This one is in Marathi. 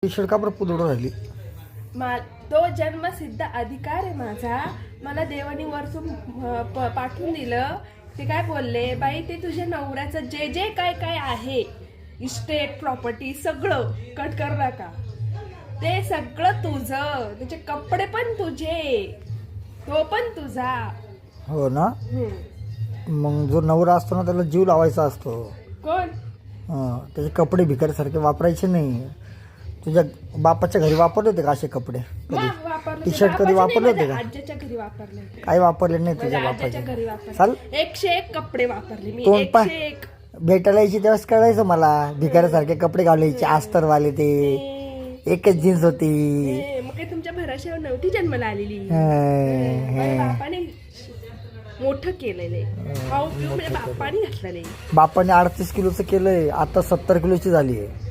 टी शर्ट का बरं पुदडून राहिली? तो जन्मसिद्ध अधिकार आहे माझा. मला देवानी वरतून पाठवून दिलं. ते काय बोलले, बाई ते तुझ्या नवऱ्याचं जे जे काय काय आहे, इस्टेट प्रॉपर्टी सगळं कट कर नका. ते सगळं तुझं, त्याचे कपडे पण तुझे, तो पण तुझा. हो ना. मग जो नवरा असतो ना त्याला जीव लावायचा असतो. कोण? त्याचे कपडे भिकाऱ्यासारखे वापरायचे नाही. तुझ्या बापाच्या घरी वापरले होते का असे कपडे? टी शर्ट कधी वापरले होते का? आज्याच्या घरी वापरले. काही वापरले नाही तुझ्या आज्याच्या बापाच्या घरी वापरले. चाल 101 कपडे वापरले मी. तोंड 101. भेटायला यायची तेव्हाच कळायचं मला. भिकाऱ्यासारखे कपडे घालायचे अस्तरवाले ते. एकच जीन्स होती. मग काय तुमच्या भराशावर नव्हती जन्माला आलेली. हं. बापाने मोठं केलेलं आहे. खाऊ पिऊ म्हणजे बापाने घातलेलं आहे. बापाने 38 किलोचं केलंय, आता 70 किलोची झाली आहे.